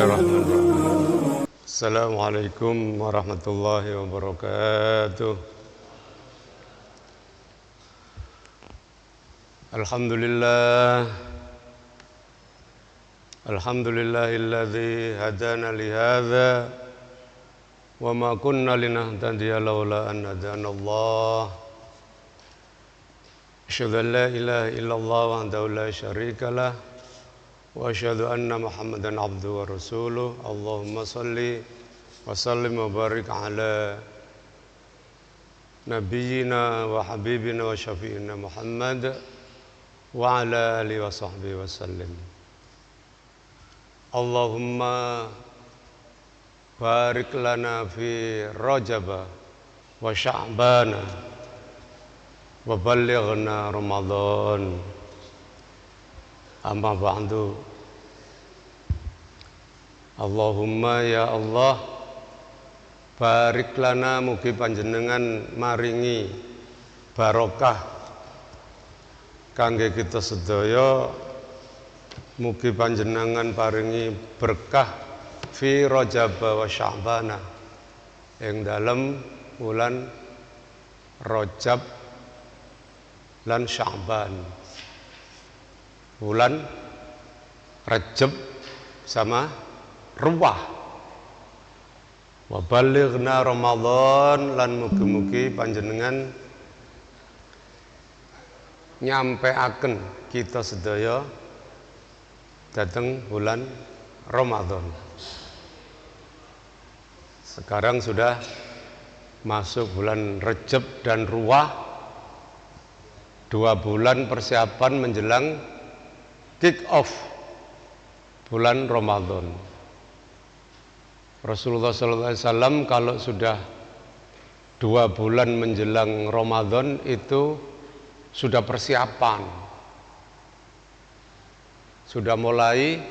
Bismillahirrahmanirrahim. Assalamualaikum warahmatullahi wabarakatuh. Alhamdulillahilladzi hadana lihadza wa ma kunna linahtadiya laula an hadanallah. Asyhadu an la ilaha illallah wahdahu la syarika lah wa asyhadu anna Muhammadan abduhu wa rasuluh. Allahumma salli wa sallim wa barik ala nabiyyina wa habibina wa syafi'ina Muhammad wa ala alihi wa sahbihi wa sallim. Allahumma barik lana fi Rajab wa Sya'ban wa ballighna Ramadan. Amma ba'du. Allahumma ya Allah, barik lana, mugi panjenengan maringi barokah kangge kita sedaya, mugi panjenengan paringi berkah fi Rajab wa Sya'ban, ing dalem wulan Rajab lan Sya'ban. Bulan Rajab sama Ruwah. Wa balighna Ramadan, lan mugi-mugi panjenengan nyampeaken kita sedaya dateng bulan Ramadan. Sekarang sudah masuk bulan Rajab dan Ruwah, 2 bulan persiapan menjelang kick off bulan Ramadan. Rasulullah SAW kalau sudah 2 bulan menjelang Ramadan itu sudah persiapan, sudah mulai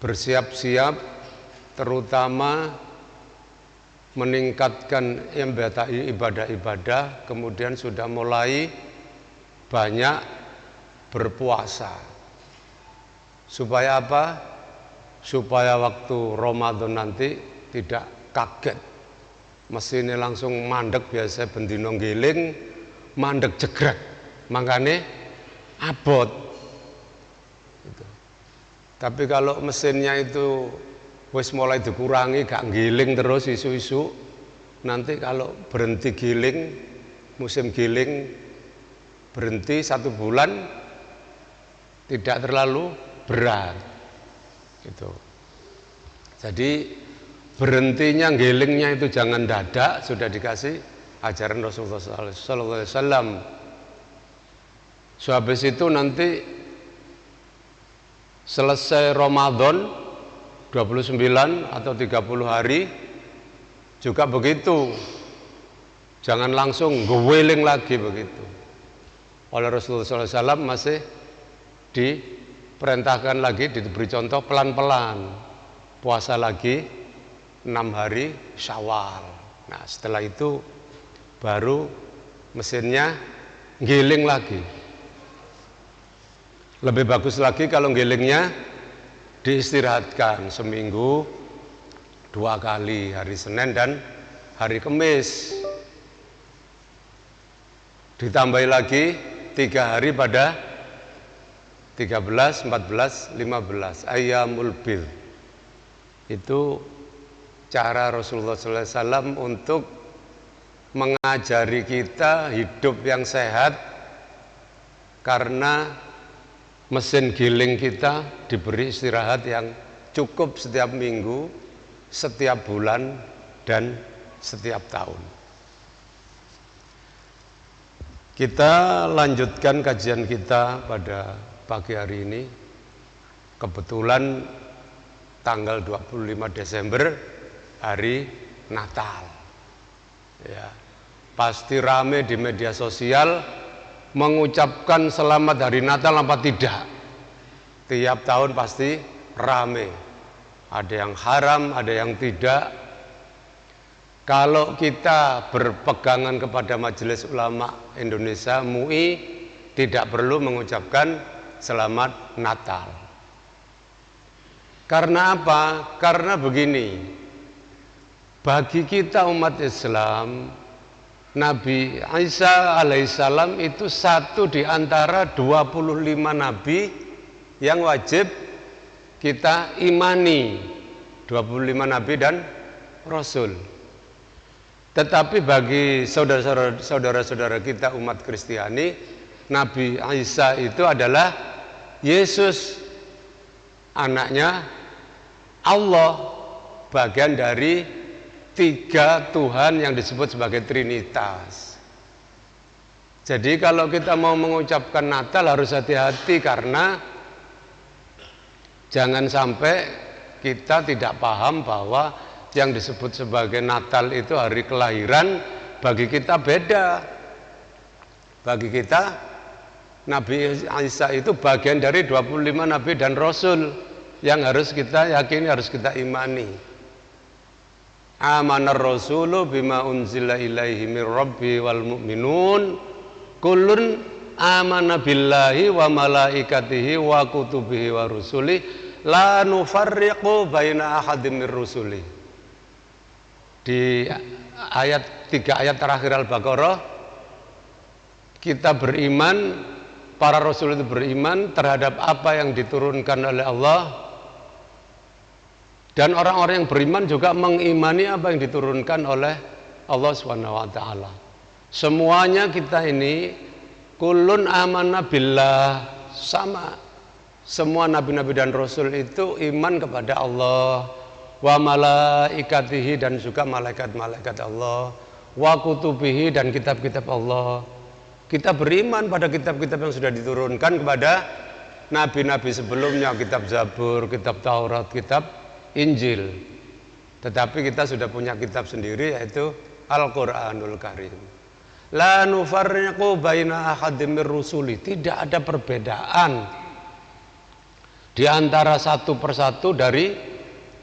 bersiap-siap, terutama meningkatkan ibadah-ibadah, kemudian sudah mulai banyak berpuasa. Supaya apa? Supaya waktu Ramadan nanti tidak kaget, mesinnya langsung mandek, biasa bendino giling mandek jegrek, makanya abot gitu. Tapi kalau mesinnya itu wis mulai dikurangi, gak giling terus isu-isu, nanti kalau berhenti giling, musim giling berhenti 1 bulan, tidak terlalu berat gitu. Jadi berhentinya gelingnya itu jangan dadak, sudah dikasih ajaran Rasulullah sallallahu alaihi wasallam. So habis itu nanti selesai Ramadan 29 atau 30 hari juga begitu. Jangan langsung ngeweling lagi begitu. Oleh Rasulullah sallallahu alaihi wasallam masih diperintahkan lagi, diberi contoh pelan-pelan, puasa lagi 6 hari Syawal. Nah setelah itu baru mesinnya giling lagi. Lebih bagus lagi kalau gilingnya diistirahatkan seminggu 2 kali, hari Senin dan hari Kamis. Ditambah lagi 3 hari pada 13, 14, 15 Ayyamul Bidh. Itu cara Rasulullah SAW untuk mengajari kita hidup yang sehat, karena mesin giling kita diberi istirahat yang cukup setiap minggu, setiap bulan, dan setiap tahun. Kita lanjutkan kajian kita pada pagi hari ini. Kebetulan tanggal 25 Desember hari Natal. Ya, pasti rame di media sosial mengucapkan selamat hari Natal apa tidak? Tiap tahun pasti rame. Ada yang haram, ada yang tidak. Kalau kita berpegangan kepada Majelis Ulama Indonesia MUI, tidak perlu mengucapkan selamat Natal. Karena apa? Karena begini, bagi kita umat Islam, Nabi Isa alaihissalam itu satu di antara 25 nabi yang wajib kita imani, 25 nabi dan rasul. Tetapi bagi saudara-saudara kita umat Kristiani, Nabi Isa itu adalah Yesus, anaknya Allah, bagian dari 3 Tuhan yang disebut sebagai Trinitas. Jadi kalau kita mau mengucapkan Natal harus hati-hati, karena jangan sampai kita tidak paham bahwa yang disebut sebagai Natal itu hari kelahiran, bagi kita beda. Bagi kita Nabi Isa itu bagian dari 25 nabi dan rasul yang harus kita yakini, harus kita imani. Amanar rasulu bima unzila ilaihi mir rabbi wal mu'minun kullun amana billahi wa malaikatihi wa kutubihi wa rusuli la nufarriqu baina ahadim mir rusuli. Di ayat 3 ayat terakhir Al-Baqarah, kita beriman, para rasul itu beriman terhadap apa yang diturunkan oleh Allah, dan orang-orang yang beriman juga mengimani apa yang diturunkan oleh Allah SWT. Semuanya kita ini kullun amanna billah, sama. Semua nabi-nabi dan rasul itu iman kepada Allah, wa malaikatihi, dan juga malaikat-malaikat Allah, wa kutubihi, dan kitab-kitab Allah. Kita beriman pada kitab-kitab yang sudah diturunkan kepada nabi-nabi sebelumnya, kitab Zabur, kitab Taurat, kitab Injil. Tetapi kita sudah punya kitab sendiri, yaitu Al-Quranul Karim. La nufarriqu baina ahadim mir rusuli. Tidak ada perbedaan di antara satu persatu dari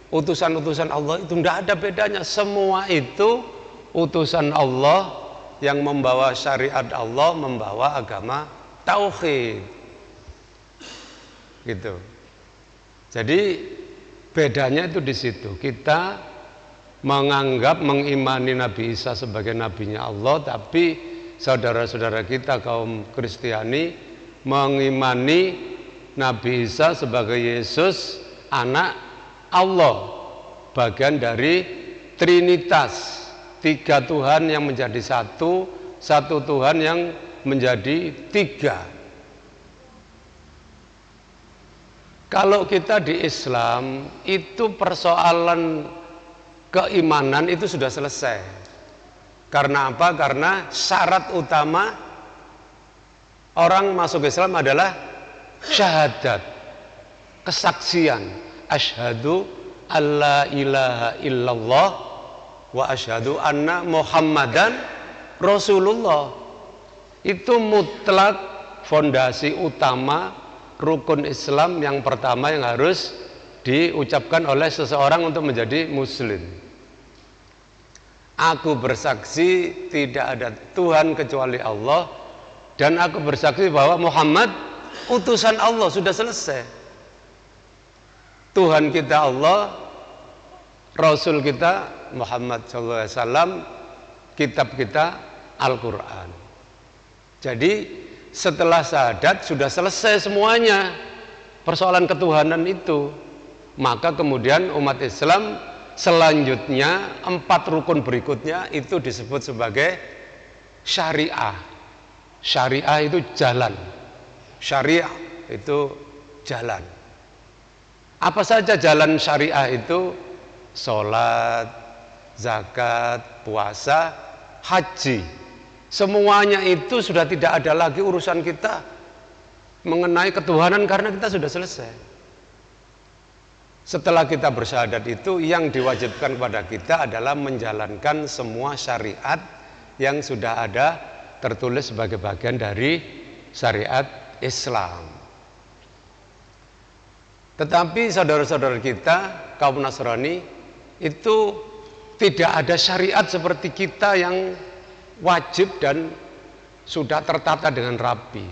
utusan-utusan Allah itu, tidak ada bedanya. Semua itu utusan Allah yang membawa syariat Allah, membawa agama tauhid. Gitu. Jadi bedanya itu di situ. Kita menganggap, mengimani Nabi Isa sebagai nabinya Allah, tapi saudara-saudara kita kaum Kristiani mengimani Nabi Isa sebagai Yesus, anak Allah, bagian dari Trinitas, 3 Tuhan yang menjadi satu Tuhan yang menjadi 3. Kalau kita di Islam itu persoalan keimanan itu sudah selesai. Karena apa? Karena syarat utama orang masuk Islam adalah syahadat, kesaksian. Asyhadu alla ilaha illallah wa asyhadu anna Muhammadan Rasulullah. Itu mutlak fondasi utama rukun Islam yang pertama yang harus diucapkan oleh seseorang untuk menjadi muslim. Aku bersaksi tidak ada Tuhan kecuali Allah, dan aku bersaksi bahwa Muhammad utusan Allah. Sudah selesai. Tuhan kita Allah, Rasul kita Muhammad SAW, kitab kita Al-Quran. Jadi setelah syahadat sudah selesai semuanya persoalan ketuhanan itu. Maka kemudian umat Islam selanjutnya 4 rukun berikutnya itu disebut sebagai syariah. Syariah itu jalan. Syariah itu jalan. Apa saja jalan syariah itu? Sholat, zakat, puasa, haji. Semuanya itu sudah tidak ada lagi urusan kita mengenai ketuhanan, karena kita sudah selesai. Setelah kita bersyahadat itu, yang diwajibkan kepada kita adalah menjalankan semua syariat yang sudah ada tertulis sebagai bagian dari syariat Islam. Tetapi saudara-saudara kita kaum Nasrani itu tidak ada syariat seperti kita yang wajib dan sudah tertata dengan rapi.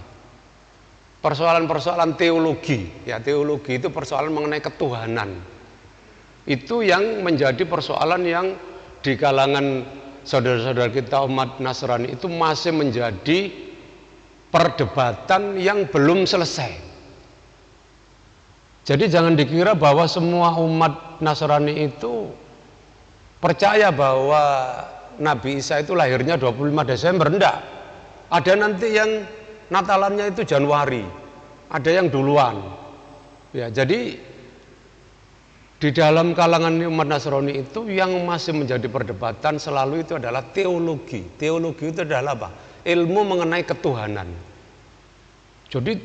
persoalan-persoalan teologi. Ya, teologi itu persoalan mengenai ketuhanan. Itu yang menjadi persoalan yang di kalangan saudara-saudara kita umat Nasrani itu masih menjadi perdebatan yang belum selesai. Jadi jangan dikira bahwa semua umat Nasrani itu percaya bahwa Nabi Isa itu lahirnya 25 Desember, enggak. Ada nanti yang Natalannya itu Januari, ada yang duluan. Ya, jadi di dalam kalangan umat Nasrani itu yang masih menjadi perdebatan selalu itu adalah teologi. Teologi itu adalah apa? Ilmu mengenai ketuhanan. Jadi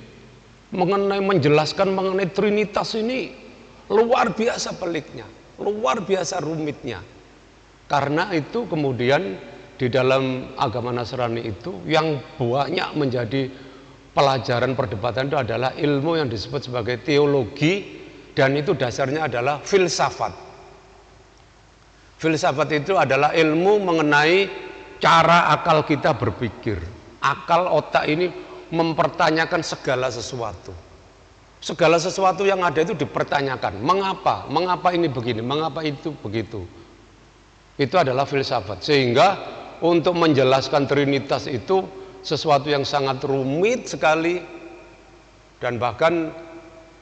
menjelaskan mengenai Trinitas ini luar biasa peliknya, luar biasa rumitnya. Karena itu kemudian di dalam agama Nasrani itu yang banyak menjadi pelajaran perdebatan itu adalah ilmu yang disebut sebagai teologi, dan itu dasarnya adalah filsafat. Filsafat itu adalah ilmu mengenai cara akal kita berpikir. Akal otak ini mempertanyakan segala sesuatu. Segala sesuatu yang ada itu dipertanyakan. Mengapa? Mengapa ini begini? Mengapa itu begitu? Itu adalah filsafat. Sehingga untuk menjelaskan Trinitas itu sesuatu yang sangat rumit sekali, dan bahkan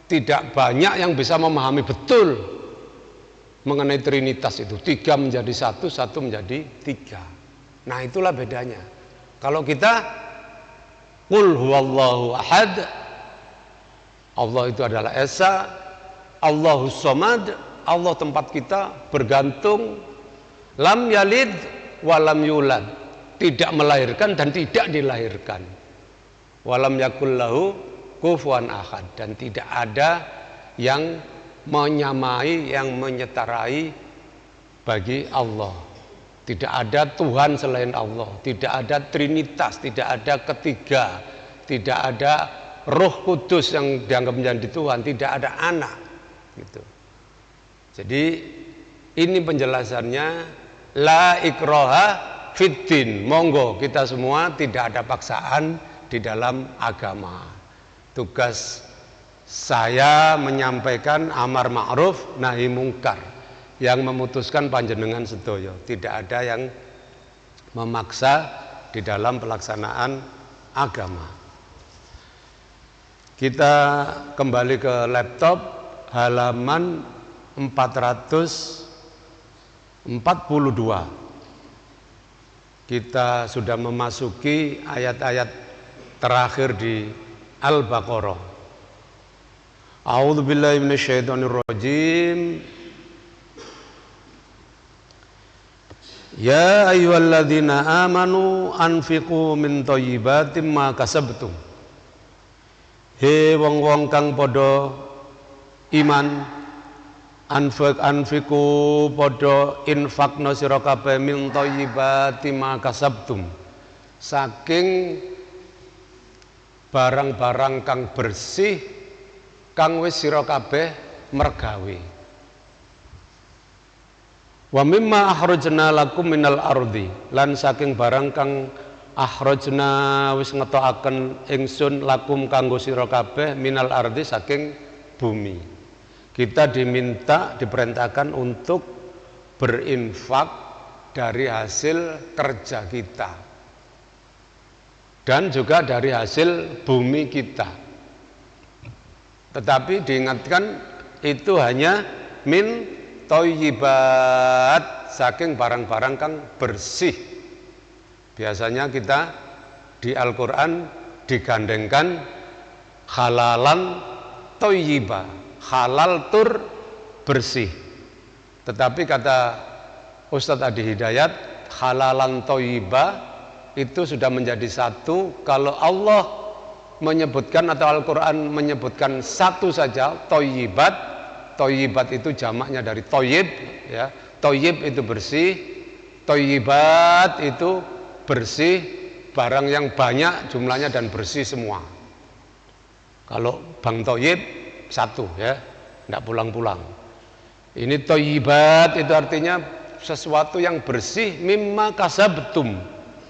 tidak banyak yang bisa memahami betul mengenai Trinitas itu. 3 menjadi 1, 1 menjadi 3. Nah, itulah bedanya. Kalau kita qul huwallahu ahad, Allah itu adalah Esa, Allahus Somad, Allah tempat kita bergantung, lam yalid walam yulad, tidak melahirkan dan tidak dilahirkan, walam yakullahu kufuwan ahad, dan tidak ada yang menyamai, yang menyetarai bagi Allah. Tidak ada Tuhan selain Allah, tidak ada Trinitas, tidak ada ketiga, tidak ada Roh Kudus yang dianggap menjadi Tuhan, tidak ada anak gitu. Jadi ini penjelasannya, la ikraha fiddin. Monggo kita semua tidak ada paksaan di dalam agama. Tugas saya menyampaikan amar ma'ruf nahi mungkar, yang memutuskan panjenengan sedoyo. Tidak ada yang memaksa di dalam pelaksanaan agama. Kita kembali ke laptop, halaman 442. Kita sudah memasuki ayat-ayat terakhir di Al-Baqarah. A'udzubillahi minasyaitonirrajim. Ya ayyuhalladzina amanu anfiqu min thayyibatim ma kasabtum. He wong-wong kang padha iman, anfiqu padha infakna sira kabeh min thayyibatim ma kasabtum, saking barang-barang kang bersih kang wis sira kabeh mergawe. Wa mimma akhrajna lakum minal ardi, lan saking barang kang akhrajna wis ngetokaken ingsun lakum kanggo sira kabeh minal ardi, saking bumi. Kita diperintahkan untuk berinfak dari hasil kerja kita dan juga dari hasil bumi kita. Tetapi diingatkan itu hanya min thayyibat, saking barang-barang kang bersih. Biasanya kita di Al-Quran digandengkan halalan thayyiba, halal tur bersih. Tetapi kata Ustadz Adi Hidayat, halalan thayyiba itu sudah menjadi satu kalau Allah menyebutkan atau Al-Quran menyebutkan satu saja, thayyibat. Thayyibat itu jamaknya dari thayyib, ya. Thayyib itu bersih, thayyibat itu bersih, barang yang banyak jumlahnya dan bersih semua. Kalau Bang Thayyib satu, ya, tidak pulang-pulang. Ini thayyibat itu artinya sesuatu yang bersih, mimma kasabtum,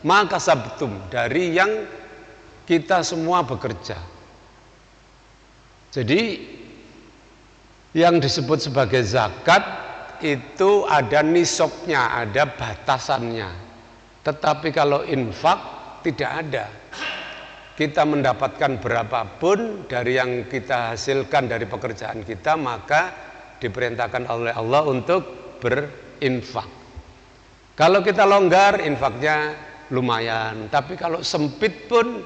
ma kasabtum, dari yang kita semua bekerja. Jadi yang disebut sebagai zakat itu ada nisabnya, ada batasannya. Tetapi kalau infak tidak ada. Kita mendapatkan berapapun dari yang kita hasilkan dari pekerjaan kita, maka diperintahkan oleh Allah untuk berinfak. Kalau kita longgar, infaknya lumayan. Tapi kalau sempit pun,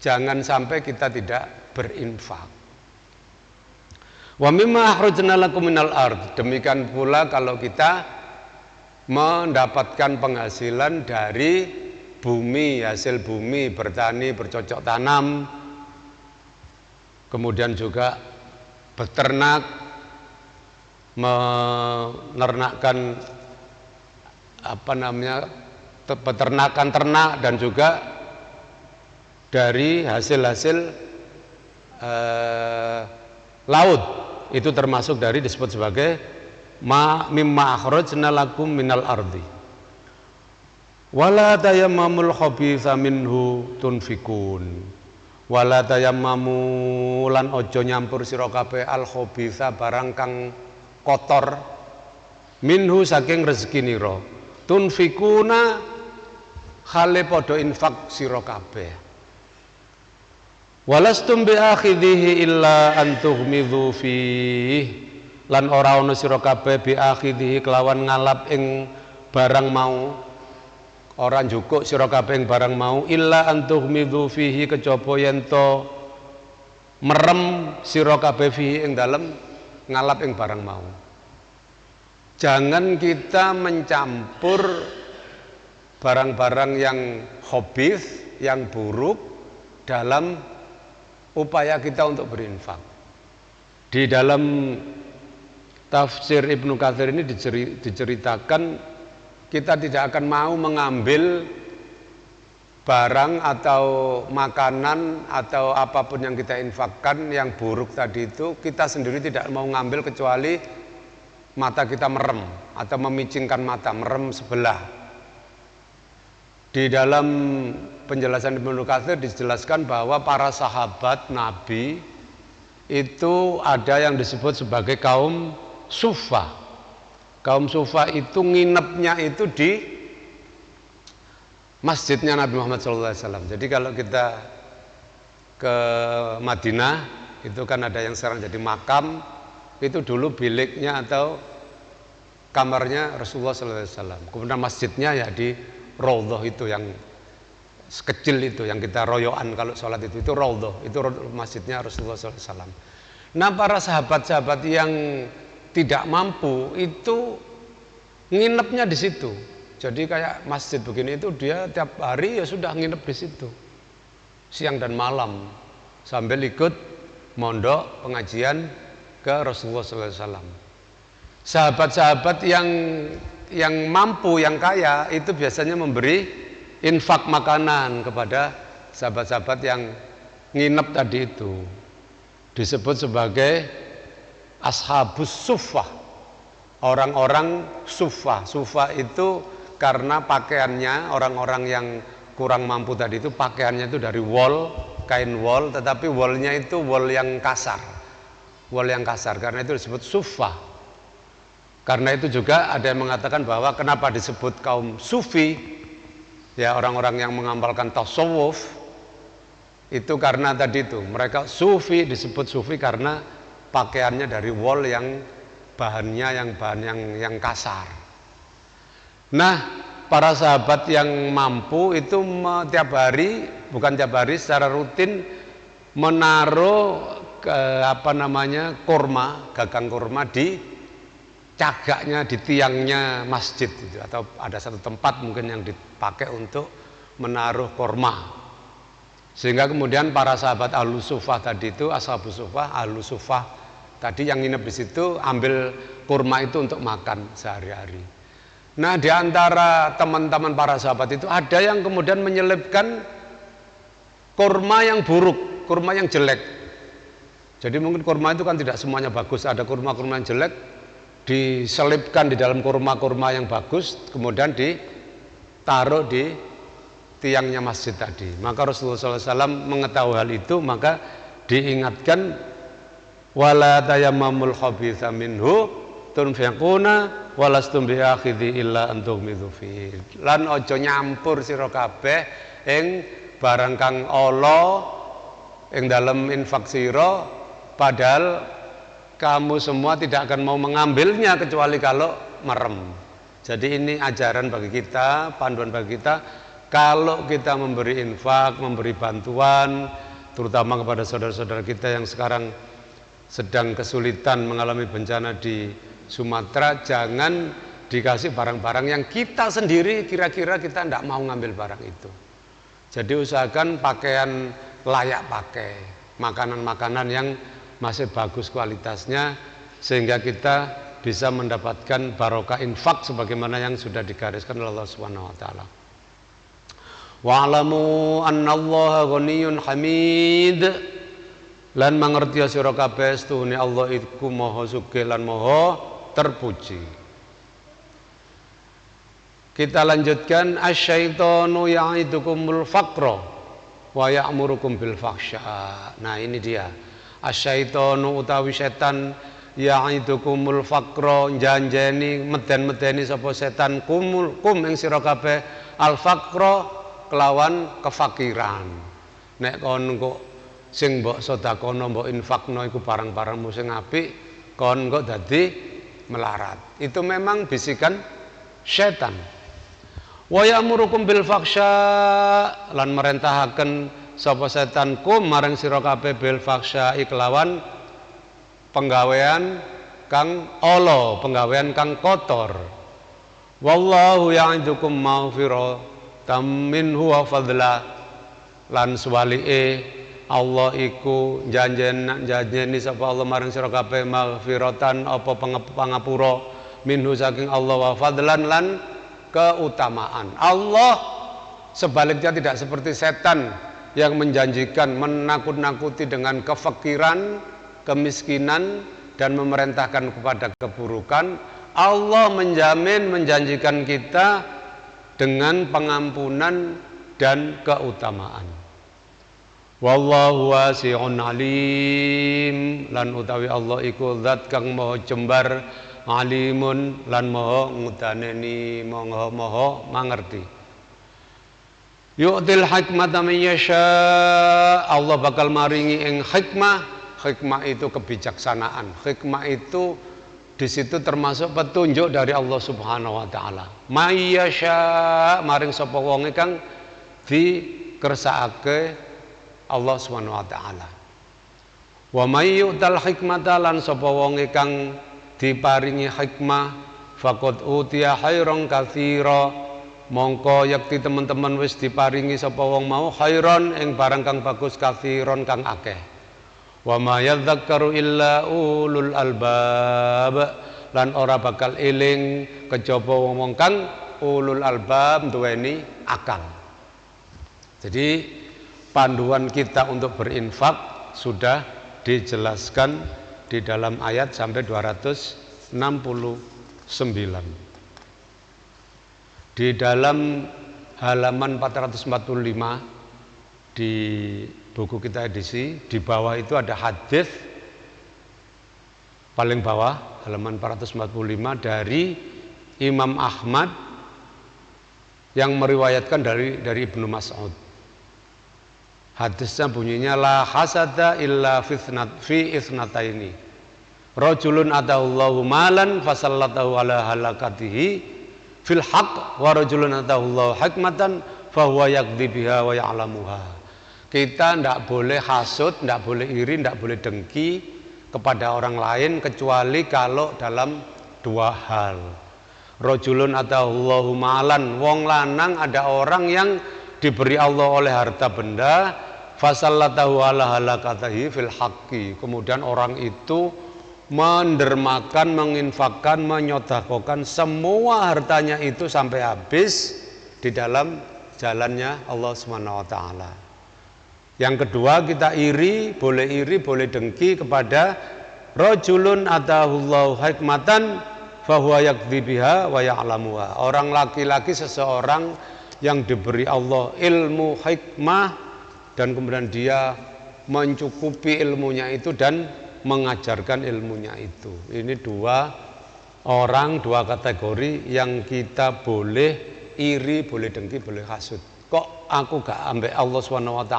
jangan sampai kita tidak berinfak. Wa mimma akhrajna lakum minal ard. Demikian pula kalau kita mendapatkan penghasilan dari bumi, hasil bumi, bertani, bercocok tanam, kemudian juga beternak, menernakkan peternakan ternak, dan juga dari hasil-hasil laut, itu termasuk dari disebut sebagai mimma akhrajna lakum minal ardi. Wala tayammamul khabitha minhu tunfikun. Wala tayammamu lan ojo nyampur sira kabeh al khabitha barang kang kotor minhu saking rezeki nira. Tunfikuna hale padha infak sira kabeh. Walastum bi akhidhihi illa an tughmidhu fihi. Lan ora ana sira kabeh bi akhidhihi kelawan ngalap ing barang mau. Orang jukuk sira kabeh barang mau illa antughmidhu fihi kejaba yen to merem sira kabeh fihi ing dalem ngalap ing barang mau. Jangan kita mencampur barang-barang yang khabith, yang buruk dalam upaya kita untuk berinfak. Di dalam tafsir Ibnu Katsir ini diceritakan kita tidak akan mau mengambil barang atau makanan atau apapun yang kita infakkan yang buruk tadi itu, kita sendiri tidak mau ngambil kecuali mata kita merem atau memicingkan mata, merem sebelah. Di dalam penjelasan Ibnu Katsir dijelaskan bahwa para sahabat Nabi itu ada yang disebut sebagai kaum Suffah. Kaum Suffah itu nginepnya itu di masjidnya Nabi Muhammad SAW. Jadi kalau kita ke Madinah itu kan ada yang sekarang jadi makam, itu dulu biliknya atau kamarnya Rasulullah SAW. Kemudian masjidnya ya di Raudhah itu yang kecil itu yang kita royoan kalau sholat itu Raudhah, itu masjidnya Rasulullah SAW. Nah para sahabat-sahabat yang tidak mampu itu nginepnya di situ. Jadi kayak masjid begini itu dia tiap hari ya sudah nginep di situ, siang dan malam sambil ikut mondok pengajian ke Rasulullah SAW. Sahabat-sahabat yang mampu, yang kaya itu biasanya memberi infak makanan kepada sahabat-sahabat yang nginep tadi itu. Disebut sebagai ashabus suffah, orang-orang suffah. Suffah itu karena pakaiannya orang-orang yang kurang mampu tadi itu pakaiannya itu dari wol, kain wol, tetapi wolnya itu wol yang kasar, wol yang kasar. Karena itu disebut suffah. Karena itu juga ada yang mengatakan bahwa kenapa disebut kaum sufi, ya orang-orang yang mengamalkan tasawuf itu karena tadi itu mereka sufi, disebut sufi karena pakaiannya dari wol yang bahannya yang kasar. Nah, para sahabat yang mampu itu tiap hari, bukan tiap hari, secara rutin menaruh kurma, gagang kurma di cagaknya, di tiangnya masjid itu, atau ada satu tempat mungkin yang dipakai untuk menaruh kurma. Sehingga kemudian para sahabat Ahlus Suffah tadi itu, Ashabus Suffah, Ahlus Suffah tadi yang nginep di situ ambil kurma itu untuk makan sehari-hari. Nah, di antara teman-teman para sahabat itu ada yang kemudian menyelipkan kurma yang buruk, kurma yang jelek. Jadi mungkin kurma itu kan tidak semuanya bagus, ada kurma-kurma yang jelek diselipkan di dalam kurma-kurma yang bagus, kemudian ditaruh di tiangnya masjid tadi. Maka Rasulullah SAW mengetahui hal itu, maka diingatkan wala tayammamul khabitha minhu tunfiquna walastum biakhidhi illa antum midhufi. Lan aja nyampur sira kabeh ing barang kang ala ing dalem infak sira, padahal kamu semua tidak akan mau mengambilnya kecuali kalau merem. Jadi ini ajaran bagi kita, panduan bagi kita, kalau kita memberi infak, memberi bantuan, terutama kepada saudara-saudara kita yang sekarang sedang kesulitan mengalami bencana di Sumatera, jangan dikasih barang-barang yang kita sendiri kira-kira kita tidak mau ngambil barang itu. Jadi usahakan pakaian layak pakai, makanan-makanan yang masih bagus kualitasnya, sehingga kita bisa mendapatkan barokah infak sebagaimana yang sudah digariskan oleh Allah Subhanahu wa taala. Wa'lamu annallaha ghaniyyun hamid. Lan mangerti sira kabeh setuhune Allah iku maha sugih lan maha terpuji. Kita lanjutkan, asyaitonu ya'idukumul faqra wa ya'murukum bil fahsya. Nah ini dia, asyaitonu utawi setan, ya'idukumul faqra, janjeni meden-medeni sapa setan kum ing sira kabeh al faqra kelawan kefakiran. Nek kon kok sing mbok sedekahno mbok infakno iku barang-barangmu sing apik, kon kok dadi melarat. Itu memang bisikan setan. Wa ya'murukum bil fakhsya, lan merentahaken sapa setan kum marang sira kabeh bil fakhsya kelawan penggawean kang ala, penggawean kang kotor. Wallahu ya'idukum maghfiratan minhu wa fadla, lan suwalike Allah iku janjeni sapa Allah marang sira kabeh maghfiratan apa pangapura minhu saking Allah wa fadlan lan keutamaan. Allah sebaliknya tidak seperti setan yang menjanjikan menakut-nakuti dengan kefakiran, kemiskinan dan memerintahkan kepada keburukan. Allah menjanjikan kita dengan pengampunan dan keutamaan. Wallahu wasi'un alim, lan utawi Allah iku zat kang maha jembar, alimun lan maha ngudaneni, maha mangerti. Yu'til hikmata man yasha, Allah bakal maringi ing hikmah. Hikmah itu kebijaksanaan. Hikmah itu di situ termasuk petunjuk dari Allah Subhanahu wa taala. May yasha, maring sapa wonge kang dikersakake Allah Subhanahu wa taala. Wa may yu'tal hikmata, lan sapa wonge kang diparingi hikmah, faqad utiya khairan katsira, mongko yakti teman-teman wis diparingi sapa wong mau khairon ing barang kang bagus, katsiron kang akeh. Wa ma yadzakkaru illa ulul albab, lan ora bakal eling kejaba wong kang ulul albab duweni akal. Jadi panduan kita untuk berinfak sudah dijelaskan di dalam ayat sampai 269. Di dalam halaman 445 di buku kita edisi, di bawah itu ada hadis paling bawah halaman 445 dari Imam Ahmad yang meriwayatkan dari Ibnu Mas'ud. Hadisnya bunyinya, la hasada illa fi isnataini, rajulun atahullahu malan fasallatahu ala halakatihi fil haqq, wa rajulun atahullahu hikmatan fahuwa yaqdi biha wa ya'lamuha. Kita tidak boleh hasud, tidak boleh iri, tidak boleh dengki kepada orang lain kecuali kalau dalam dua hal. Rajulun atahullahu malan, wong lanang ada orang yang diberi Allah oleh harta benda, fasallatahu ala halakatihi fil haqqi, kemudian orang itu mendermakan, menginfakkan, menyodakokan semua hartanya itu sampai habis di dalam jalannya Allah Subhanahu wa taala. Yang kedua, kita iri, boleh dengki kepada rajulun atahullahu hikmatan fahuwa yaqdi biha wa ya'lamuha. Orang laki-laki, seseorang yang diberi Allah ilmu hikmah dan kemudian dia mencukupi ilmunya itu dan mengajarkan ilmunya itu. Ini dua orang, dua kategori yang kita boleh iri, boleh dengki, boleh hasud. Kok aku gak ambek Allah SWT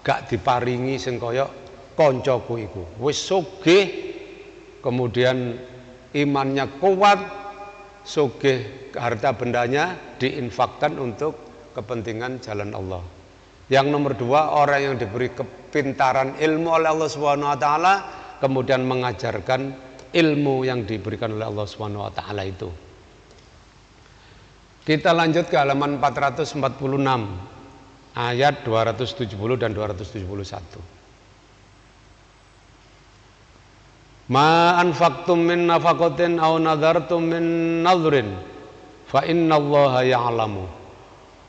gak diparingi sing kaya koncoku iku. Wis sugih, kemudian imannya kuat, sugih harta bendanya diinfakkan untuk kepentingan jalan Allah. Yang nomor dua, orang yang diberi kepintaran ilmu oleh Allah SWT, kemudian mengajarkan ilmu yang diberikan oleh Allah SWT itu. Kita lanjut ke halaman 446, ayat 270 dan 271. Ma anfaqtum min nafaqatin aw nadartum min nadhrin fa innallaha ya'lamu.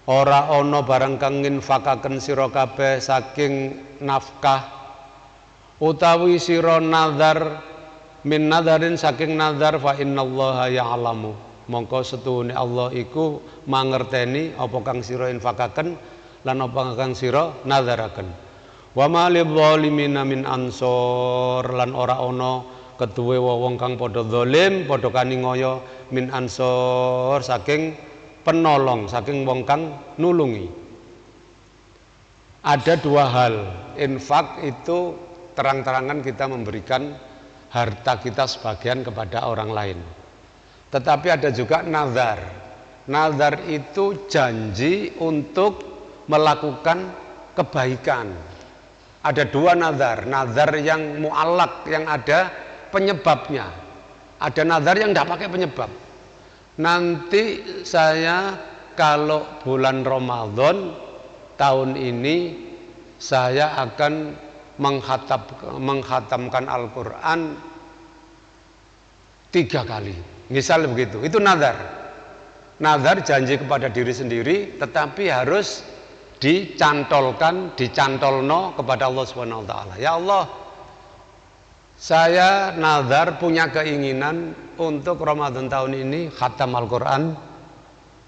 Ora ana barang kang nginfakaken sira kabeh saking nafkah utawi sira nazar min nadarin saking nazar fa innallaha ya'lamu. Mongko setuhune Allah iku mangerteni apa kang sira infakaken lan apa kang sira nazaraken. Wa ma lidzalimina min ansor, lan ora ana keduwe wong kang padha zalim, padha kaningaya min ansor saking penolong, saking wong kang nulungi. Ada dua hal. Infak itu terang-terangan kita memberikan harta kita sebagian kepada orang lain. Tetapi ada juga nazar. Nazar itu janji untuk melakukan kebaikan. Ada dua nazar. Nazar yang mu'allak, yang ada penyebabnya. Ada nazar yang tidak pakai penyebab. Nanti saya kalau bulan Ramadan tahun ini saya akan menghatamkan Al-Quran 3 kali. Misal begitu. Itu nazar. Nazar janji kepada diri sendiri, tetapi harus dicantolno kepada Allah Subhanahu wa taala. Ya Allah, saya nazar punya keinginan untuk Ramadan tahun ini khatam Al-Quran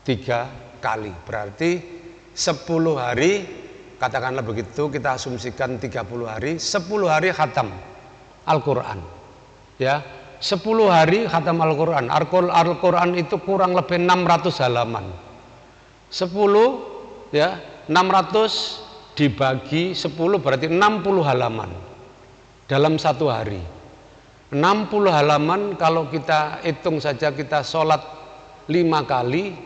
3 kali. Berarti 10 hari, katakanlah begitu, kita asumsikan 30 hari, 10 hari khatam Al-Quran. Ya, 10 hari khatam Al-Quran. Al-Quran itu kurang lebih 600 halaman. 10 ya, 600 dibagi 10 berarti 60 halaman dalam 1 hari. 60 halaman kalau kita hitung saja, kita sholat 5 kali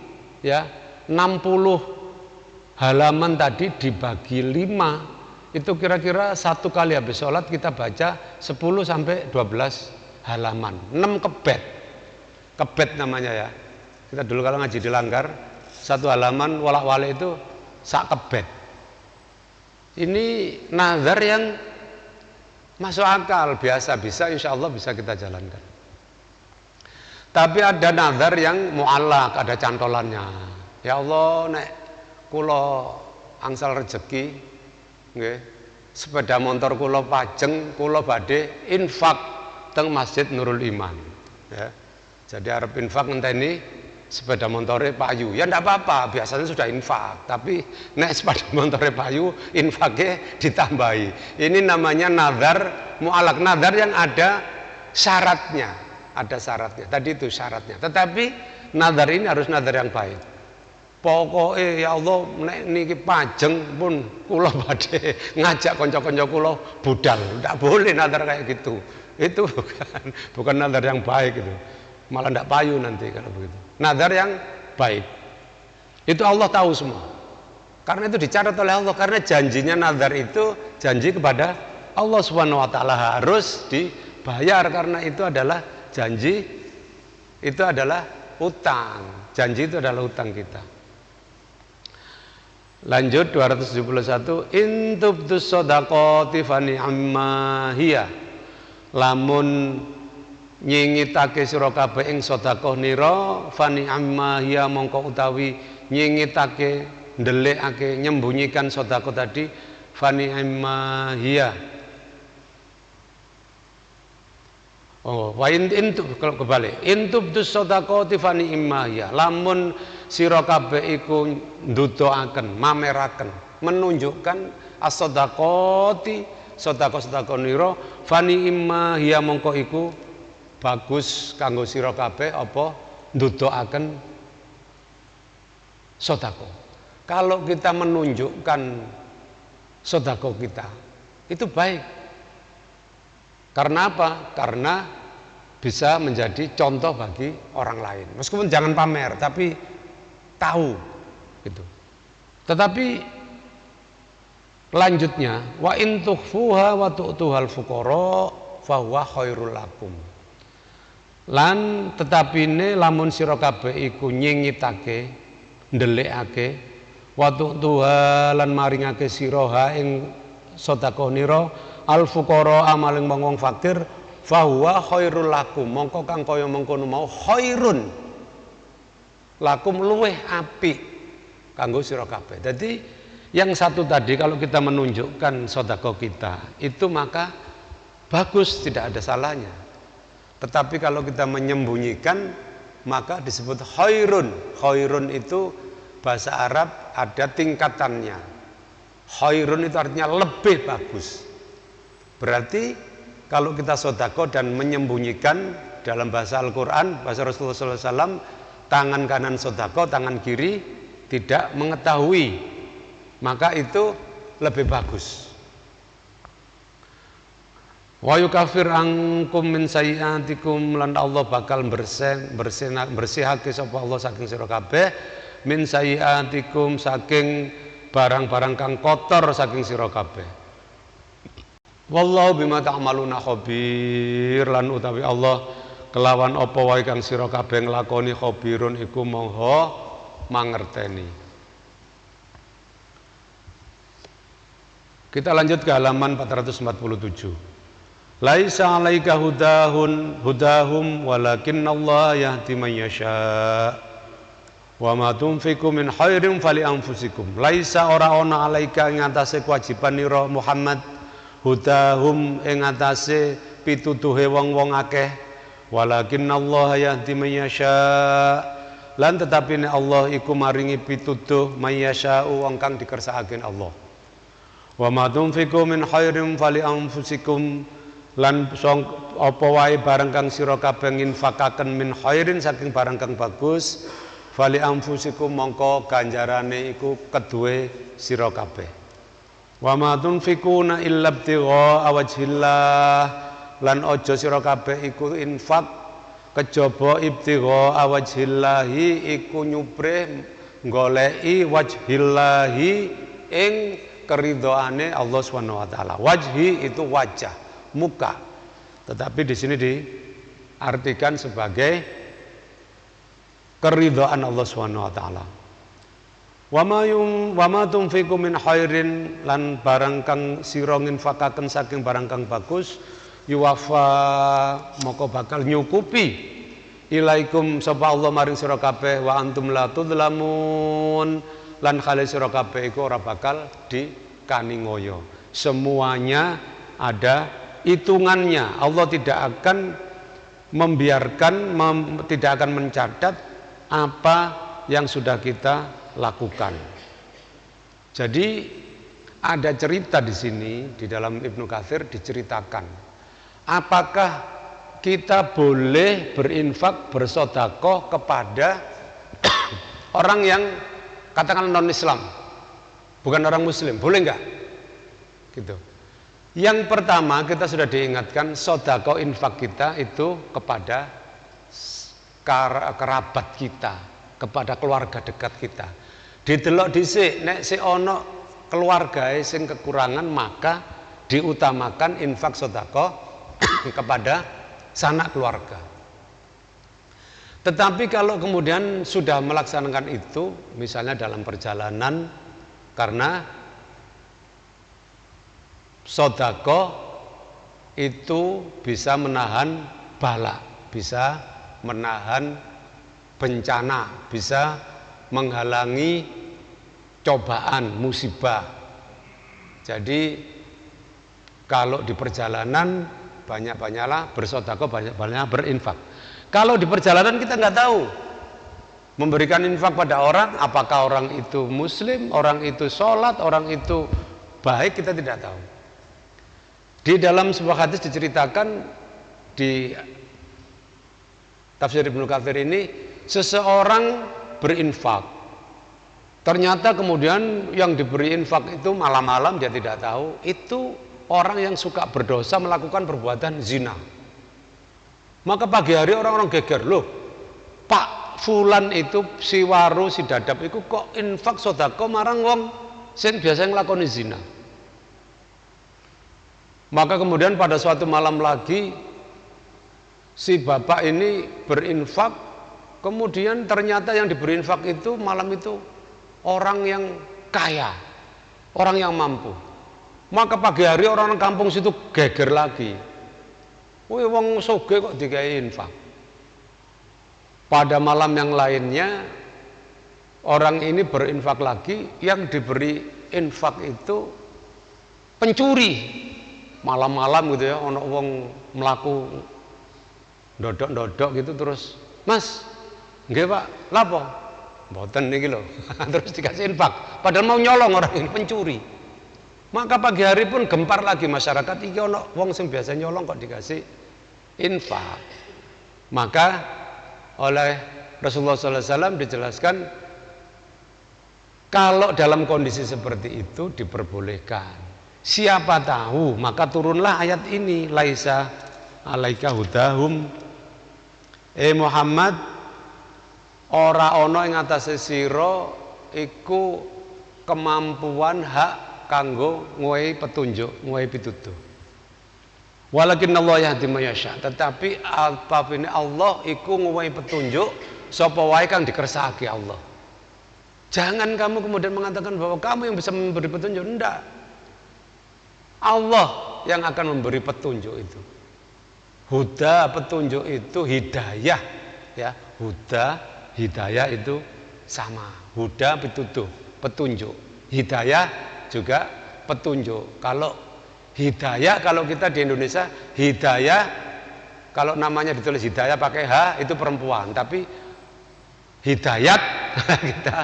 ya, 60 halaman tadi dibagi 5 itu kira-kira 1 kali habis sholat kita baca 10 sampai 12 halaman. 6 kebet namanya ya. Kita dulu kalau ngaji di Langgar 1 halaman walak-walik itu sak kebet. Ini nazar yang masuk akal, biasa, bisa, insya Allah bisa kita jalankan. Tapi ada nazar yang mu'allak, ada cantolannya. Ya Allah, nek kula angsal rezeki, nggih, sepeda motor kula pajeng, kula badhe infak teng Masjid Nurul Iman. Ya. Jadi arep infak ngenteni sepeda motore payu. Ya ndak apa-apa, biasanya sudah infak. Tapi nek sepeda motore payu, infaknya ditambahi. Ini namanya nazar mu'allak, nazar yang ada syaratnya. Ada syaratnya. Tadi itu syaratnya. Tetapi nazar ini harus nazar yang baik. Pokoknya ya Allah, nek niki pajeng pun kula badhe ngajak kanca-kanca kula budal. Ndak boleh nazar kayak gitu. Itu bukan nazar yang baik itu. Malah ndak payu nanti kalau begitu. Nazar yang baik itu Allah tahu semua, karena itu dicatat oleh Allah, karena janjinya nazar itu janji kepada Allah Subhanahu wa taala harus dibayar, karena itu adalah janji, itu adalah utang, janji itu adalah utang kita. Lanjut 271, in tubdus shadaqati fa ni'ma hiya, lamun nyingitake sira kabeh ing sedekah nira fani amma hiya, mongko utawi nyingitake ndelikake nyembunyikan sedekah tadi fani amma hiya. Oh, wa in kalau kebalik, intubdus shadaqati fani amma hiya, lamun sira kabeh iku ndudoaken, mameraken menunjukkan as-shadaqati sedekah nira fani imma hiya mongko iku bagus kanggo sira kabeh apa ndudukaken sedekah. Kalau kita menunjukkan sedekah kita itu baik. Karena apa? Karena bisa menjadi contoh bagi orang lain. Meskipun jangan pamer, tapi tahu gitu. Tetapi lanjutnya wa in tukhfuha wa tu'tuhal fuqara fa huwa khairul lakum. Lan tetapine lamun sira kabeh iku nyingitake, ndelikake wa tu'tuha lan maringake sira ing sedekah nira al fuqara amaling wong fakir fahuwa khairul lakum, mongko kang kaya mengkono mau khairun lakum luweh apik kanggo sira kabeh. Jadi yang satu tadi kalau kita menunjukkan sedekah kita itu maka bagus, tidak ada salahnya. Tetapi kalau kita menyembunyikan maka disebut khairun. Khairun itu bahasa Arab ada tingkatannya. Khairun itu artinya lebih bagus. Berarti kalau kita sedekah dan menyembunyikan dalam bahasa Al-Quran, bahasa Rasulullah SAW, tangan kanan sedekah, tangan kiri tidak mengetahui, maka itu lebih bagus. Wa yukafir angkum min sayyi'atikum, lan Allah bakal bersihake sapa Allah saking sira kabeh min sayyi'atikum saking barang-barang kang kotor saking sira kabeh. Wallahu bima ta'maluna khabir, lan utawi Allah kelawan apa wae kang sira kabeh nglakoni khabirun iku maha mangerteni. Kita lanjut ke halaman 447. Laisa 'alaika hudahum walakinnallaha yahdi man yasha. Wa ma tunfiqu min khairin fali anfusikum. Laisa ora ana 'alaika ing atase kewajiban nira Muhammad hudahum ing atase pitutuhe wong-wong akeh walakinnallaha yahdi man yasha, lan tetapine Allah iku maringi pitutuh man yasha wong kang dikersakaken Allah. Wa ma tunfiqu min khairin fali anfusikum, lan apa wae barang kang sira kabeh nginfakaken min khairin saking barang kang bagus fali anfusikum mongko ganjarane iku keduwe sira kabeh. Wa ma tunfikuna illa ibtigha wajhillah, lan aja sira kabeh iku infak kejaba ibtigha wajhillahi iku nyuprih goleki wajhillahi ing keridhaane Allah Subhanahu wa taala. Wajhi itu wajah, muka. Tetapi di sini diartikan sebagai keridhaan Allah Subhanahu wa taala. Wa ma tunfiqu min khairin, lan barang kang sira nginfakaken saking barang kang bagus yuwafa moko bakal nyukupi ilaikum sapa Allah maring sira kabeh wa antum la tudlamun, lan khale sira kabeh iku ora bakal dikaningoyo. Semuanya ada hitungannya. Allah tidak akan membiarkan, tidak akan mencatat apa yang sudah kita lakukan. Jadi ada cerita di sini di dalam Ibnu Katsir diceritakan apakah kita boleh berinfak bersedekah kepada orang yang katakan non Islam, bukan orang Muslim, boleh nggak? Gitu. Yang pertama kita sudah diingatkan sedekah infak kita itu kepada kerabat kita, kepada keluarga dekat kita. Didelok dhisik nek sik ana keluargae sing kekurangan maka diutamakan infak sedekah kepada sanak keluarga. Tetapi kalau kemudian sudah melaksanakan itu misalnya dalam perjalanan, karena sedekah itu bisa menahan bala, bisa menahan bencana, bisa menghalangi cobaan, musibah. Jadi kalau di perjalanan banyak-banyaklah bersedekah, banyak-banyak berinfak. Kalau di perjalanan kita nggak tahu Memberikan infak pada orang, apakah orang itu muslim, orang itu sholat, orang itu baik, kita tidak tahu. Di dalam sebuah hadis diceritakan di tafsir Ibnu Katsir ini, seseorang berinfak, ternyata kemudian yang diberi infak itu malam-malam dia tidak tahu, itu orang yang suka berdosa melakukan perbuatan zina. Maka pagi hari orang-orang geger, loh Pak Fulan itu si waru si dadap itu kok infak sodako marang wong sing biasa nglakoni zina. Maka kemudian pada suatu malam lagi si bapak ini berinfak, kemudian ternyata yang diberi infak itu malam itu orang yang kaya, orang yang mampu. Maka pagi hari orang-orang kampung situ geger lagi. Wih wong soge kok dikai infak. Pada malam yang lainnya orang ini berinfak lagi, yang diberi infak itu pencuri. Malam-malam gitu ya, ono wong melaku ndodok-ndodok gitu terus, "Mas, nggih Pak, lapo?" "Mboten niki lho." Terus dikasih infak, padahal mau nyolong orang ini pencuri. Maka pagi hari pun gempar lagi masyarakat, iki ono wong sing biasa nyolong kok dikasih infak. Maka oleh Rasulullah SAW dijelaskan kalau dalam kondisi seperti itu diperbolehkan. Siapa tahu, maka turunlah ayat ini, laisa alaika hudahum. Muhammad, ora ono ing atase sira iku kemampuan hak kanggo ngowehi petunjuk, ngowehi pitutuh. Walakin Allah yahdi may yasha. Tetapi apapun Allah iku ngowehi petunjuk sapa wae kang dikersakake Allah. Jangan kamu kemudian mengatakan bahwa kamu yang bisa memberi petunjuk, enggak. Allah yang akan memberi petunjuk itu. Huda, petunjuk itu hidayah, ya. Huda, hidayah itu sama. Huda pitutuh, petunjuk. Hidayah juga petunjuk. Kalau hidayah, kalau kita di Indonesia hidayah, kalau namanya ditulis hidayah pakai H itu perempuan, tapi hidayat kita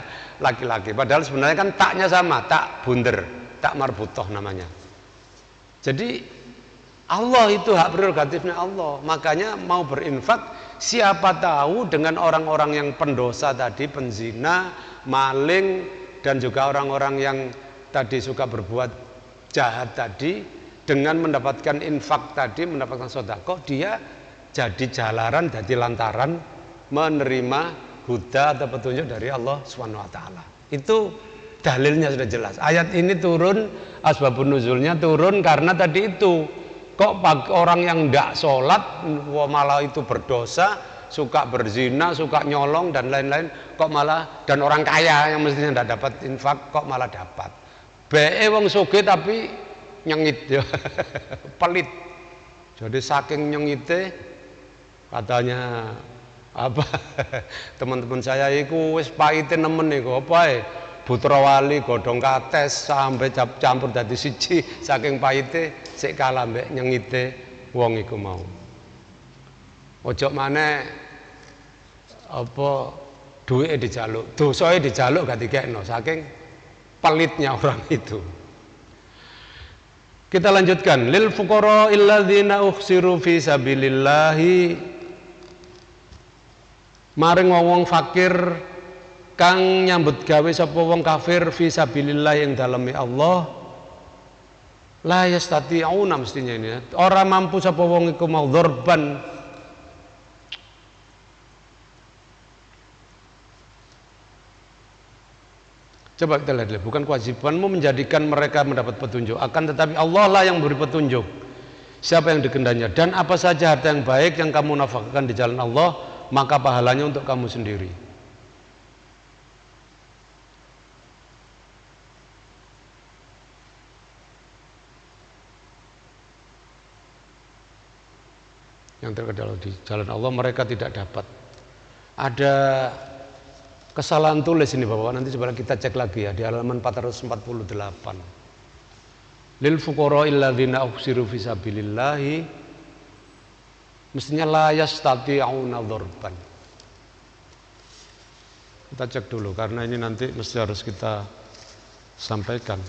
laki-laki. Padahal sebenarnya kan taknya sama, tak bunder, tak marbutoh namanya. Jadi Allah itu hak prerogatifnya Allah. Makanya mau berinfak, siapa tahu dengan orang-orang yang pendosa tadi, penzina, maling, dan juga orang-orang yang tadi suka berbuat jahat tadi, dengan mendapatkan infak tadi, mendapatkan sedekah, dia jadi jalaran, jadi lantaran menerima huda atau petunjuk dari Allah Subhanahu wa taala. Itu dalilnya sudah jelas. Ayat ini turun, asbabun nuzulnya turun karena tadi itu. Kok orang yang tidak sholat malah itu berdosa, suka berzina, suka nyolong dan lain-lain, kok malah, dan orang kaya yang mestinya tidak dapat infak kok malah dapat. Be wong sugih tapi nyengit ya. Pelit. Jadi saking nyengite katanya apa teman-teman saya iku wis pahite nemen niku apa Putra Wali godhong kates sampai campur dadi siji saking pahite sik kalah mbek nyengite wong iku mau. Ojo maneh apa duwike dijaluk, dosae dijaluk gak dikekno saking pelitnya orang itu. Kita lanjutkan, lil fuqara illadzina ukhsiru fi sabilillahi, maring wong fakir kang nyambut gawe sapa wong kafir fi sabilillah yang daleme Allah, la yastati'una mestinya ini ya. Ora mampu sapa wong iku mau dzorban, coba kita lihat, bukan kewajibanmu menjadikan mereka mendapat petunjuk, akan tetapi Allah lah yang beri petunjuk siapa yang dikehendaknya, dan apa saja harta yang baik yang kamu nafkahkan di jalan Allah, maka pahalanya untuk kamu sendiri. Yang terkadang di jalan Allah mereka tidak dapat. Ada kesalahan tulis ini Bapak, nanti coba kita cek lagi ya di halaman 448. Lil fuqara illadzina ukhsiru fi sabilillahi, mestinya la yastati'una dzorban. Kita cek dulu karena ini nanti mesti harus kita sampaikan.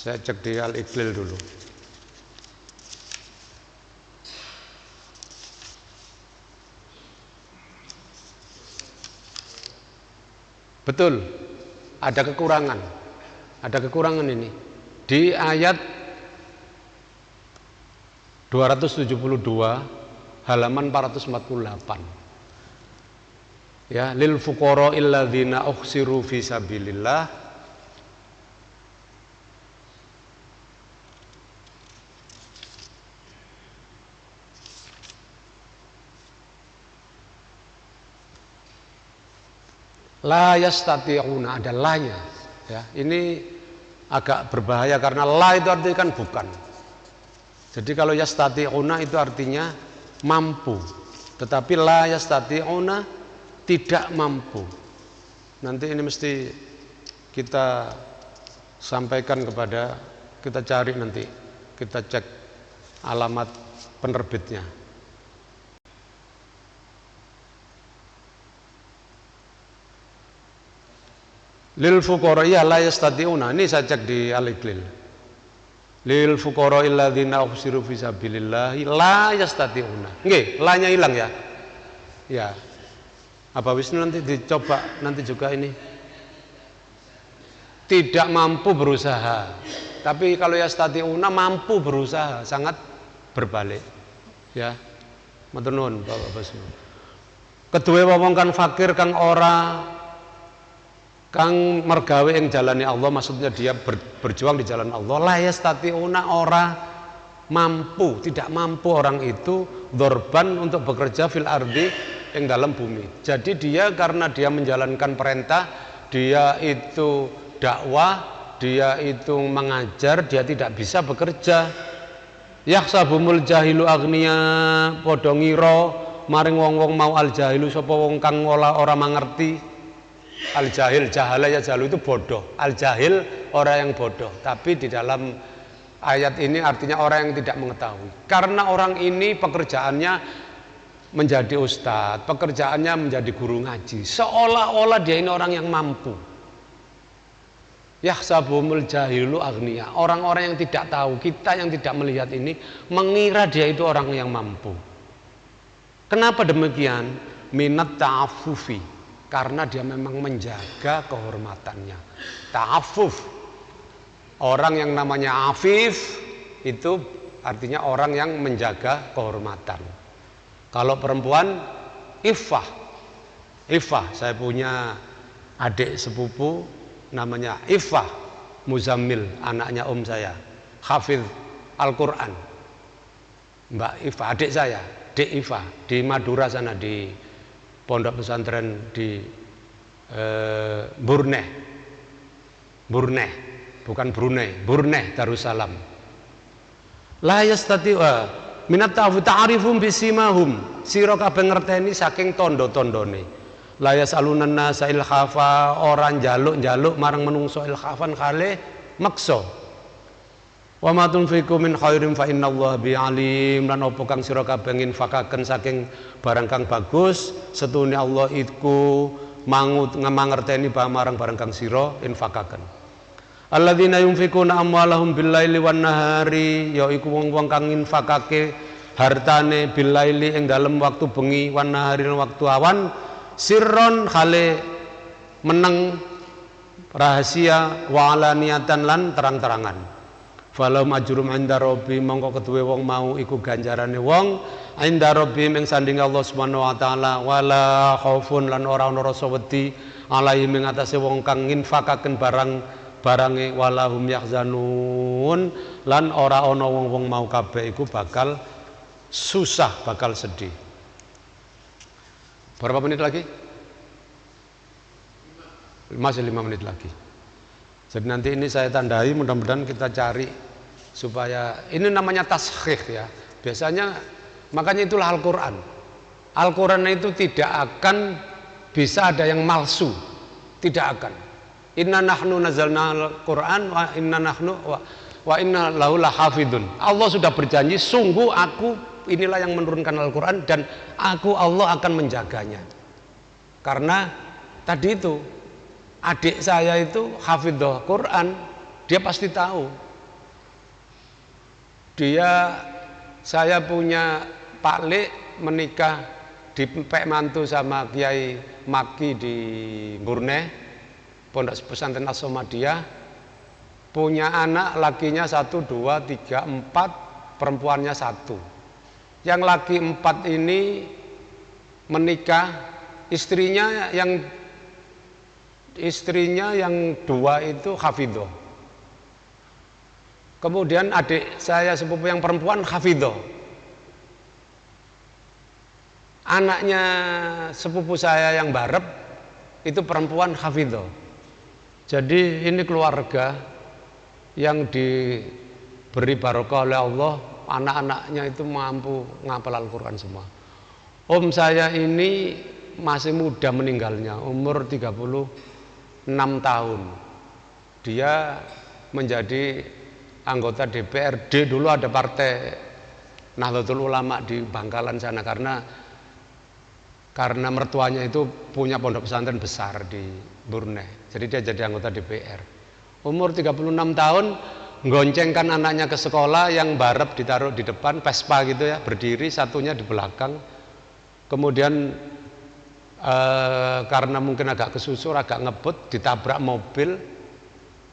Saya cek di Al-Iqlil dulu. Betul, ada kekurangan. Ada kekurangan ini. Di ayat 272 halaman 448. Ya, lil fuqara illadzina ukhsiru fi sabilillah la yastati'una, ada lanya. Ya, ini agak berbahaya karena la itu artinya kan bukan. Jadi kalau yastati'una itu artinya mampu, tetapi la yastati'una tidak mampu. Nanti ini mesti kita sampaikan kepada, kita cari nanti, kita cek alamat penerbitnya. Lil fuqara ya la yastati'una, ini saya cek di Al-Iqlil. Lil fuqara illadzina ukhsiru fi sabilillah la yastati'una. Nggih, la-nya hilang ya. Ya. Apa Wisnu nanti dicoba nanti juga ini. Tidak mampu berusaha. Tapi kalau yastati'una mampu berusaha, sangat berbalik. Ya. Matur nuwun Bapak Wisnu. Kedue wong kang fakir kang ora kang mergawe ing jalane Allah, maksudnya dia berjuang di jalan Allah, la yastati'una, ora mampu, tidak mampu orang itu dzorban untuk bekerja fil ardi ing dalam bumi. Jadi dia karena dia menjalankan perintah, dia itu dakwah, dia itu mengajar, dia tidak bisa bekerja. Yahsabumul jahilu agniya, padha ngira maring wong-wong mau al jahilu sapa wong kang ora mangerti. Al jahil, jahala ya jalu itu bodoh. Al jahil orang yang bodoh. Tapi di dalam ayat ini artinya orang yang tidak mengetahui. Karena orang ini pekerjaannya menjadi ustadz, pekerjaannya menjadi guru ngaji. Seolah-olah dia ini orang yang mampu. Yahsabumul jahilu agniya. Orang-orang yang tidak tahu, kita yang tidak melihat ini mengira dia itu orang yang mampu. Kenapa demikian? Minat ta'affufi. Karena dia memang menjaga kehormatannya. Ta'affuf. Orang yang namanya afif itu artinya orang yang menjaga kehormatan. Kalau perempuan iffah. Iffah, saya punya adik sepupu namanya Iffah Muzammil, anaknya saya, hafiz Al-Qur'an. Mbak Iffah, adik saya, Dek Iffah di Madura sana, di pondok pesantren di Burneh, bukan Brunei, Burneh Darussalam. La yastati minat ta'rifum bisimahum, sira kabeh ngerteni saking tondo-tondone. La yasalunan nasa ilhafa, orang jaluk-jaluk marang menungso ilhafan kale maksa. Wa ma tunfiqu min khairin fa innallaha bi alim, lan apa kang sira kabeh nginfakaken saking barang kang bagus, setune Allah iku mangerteni marang barang kang sira infakaken. Alladzina yunfikuna amwalahum billaili wan nahari, yaiku wong-wong kang nginfakake hartane billaili ing dalem waktu bengi, wan nahari waktu awan, sirron khale meneng rahasia, wa alaniyatan lan terang-terangan. Falahum ajrum inda rabbi, mongko keduwe wong mau iku ganjarane wong inda rabbi ing sanding Allah Subhanahu wa taala, wala khaufun lan ora ana rasa wedi alaihi ing atase wong kang nginfakaken barange, walahum yahzanun lan ora ana wong-wong mau kabeh iku bakal susah, bakal sedih. Berapa menit lagi? Masih 5 menit lagi. Jadi nanti ini saya tandai, mudah-mudahan kita cari supaya ini namanya taskhih ya. Biasanya makanya itulah Al-Qur'an. Al-Qur'an itu tidak akan bisa ada yang malsu. Tidak akan. Inna nahnu nazzalna al-Qur'an wa inna lahu lahafidun. Allah sudah berjanji, sungguh aku inilah yang menurunkan Al-Quran dan aku Allah akan menjaganya. Karena tadi itu adik saya itu hafidhah Quran, dia pasti tahu. Saya punya Pak Lek menikah dipek mantu sama Kiai Maki di Murneh, Pondok Pesantren As-Samadiyah, punya anak lakinya 1, 2, 3, 4, perempuannya 1. Yang laki 4 ini menikah, istrinya yang 2 itu hafidhah. Kemudian adik saya sepupu yang perempuan hafidhah. Anaknya sepupu saya yang barep itu perempuan hafidhah. Jadi ini keluarga yang diberi barokah oleh Allah, anak-anaknya itu mampu ngapal Al-Quran semua. Om saya ini masih muda meninggalnya, umur 36 tahun. Dia menjadi anggota DPRD, dulu ada partai Nahdlatul Ulama di Bangkalan sana, karena mertuanya itu punya pondok pesantren besar di Murneh. Jadi dia jadi anggota DPR. Umur 36 tahun, goncengkan anaknya ke sekolah, yang barep ditaruh di depan, Vespa gitu ya, berdiri, satunya di belakang. Kemudian karena mungkin agak kesusur, agak ngebut, ditabrak mobil.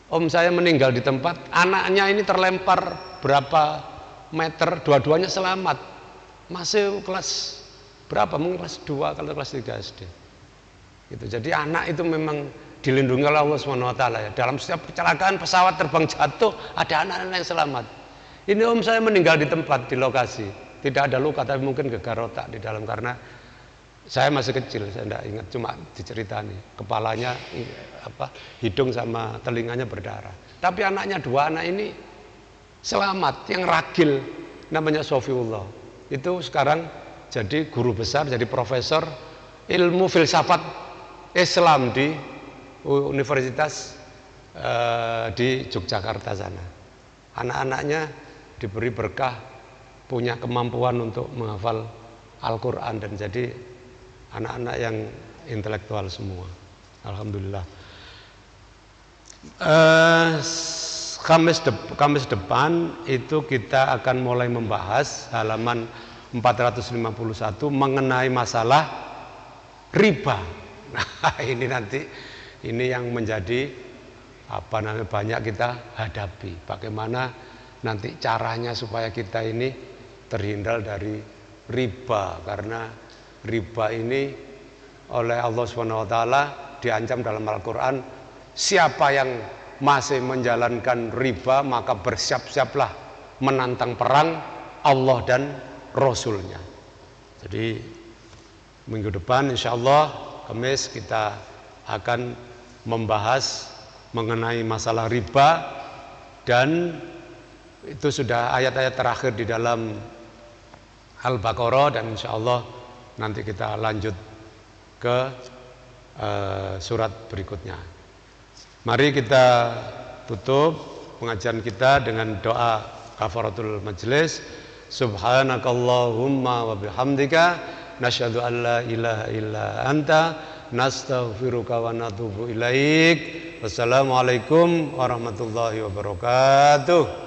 Om saya meninggal di tempat, anaknya ini terlempar berapa meter, dua-duanya selamat. Masih kelas berapa? Mungkin kelas 2 kalau kelas 3 SD. Gitu. Jadi anak itu memang dilindungi oleh Allah SWT ya. Dalam setiap kecelakaan pesawat terbang jatuh, ada anak-anak yang selamat. Ini om saya meninggal di tempat, di lokasi. Tidak ada luka, tapi mungkin gegar otak di dalam, karena saya masih kecil, saya tidak ingat, cuma diceritani. Kepalanya, hidung sama telinganya berdarah. Tapi anaknya 2 anak ini selamat, yang ragil, namanya Sofiullah. Itu sekarang jadi guru besar, jadi profesor ilmu filsafat Islam di Universitas di Yogyakarta sana. Anak-anaknya diberi berkah, punya kemampuan untuk menghafal Al-Quran, dan jadi anak-anak yang intelektual semua. Alhamdulillah. Kamis depan itu kita akan mulai membahas halaman 451 mengenai masalah riba. Nah, ini yang menjadi banyak kita hadapi. Bagaimana nanti caranya supaya kita ini terhindar dari riba, karena riba ini oleh Allah SWT diancam dalam Al-Quran, siapa yang masih menjalankan riba maka bersiap-siaplah menantang perang Allah dan Rasulnya. Jadi minggu depan insya Allah Kamis kita akan membahas mengenai masalah riba, dan itu sudah ayat-ayat terakhir di dalam Al-Baqarah, dan insya Allah nanti kita lanjut ke surat berikutnya. Mari kita tutup pengajian kita dengan doa kafaratul majelis. Subhanakallahumma wa bihamdika nasyhadu an la ilaha illa anta nastaghfiruka wa natubu ilaik. Wassalamualaikum warahmatullahi wabarakatuh.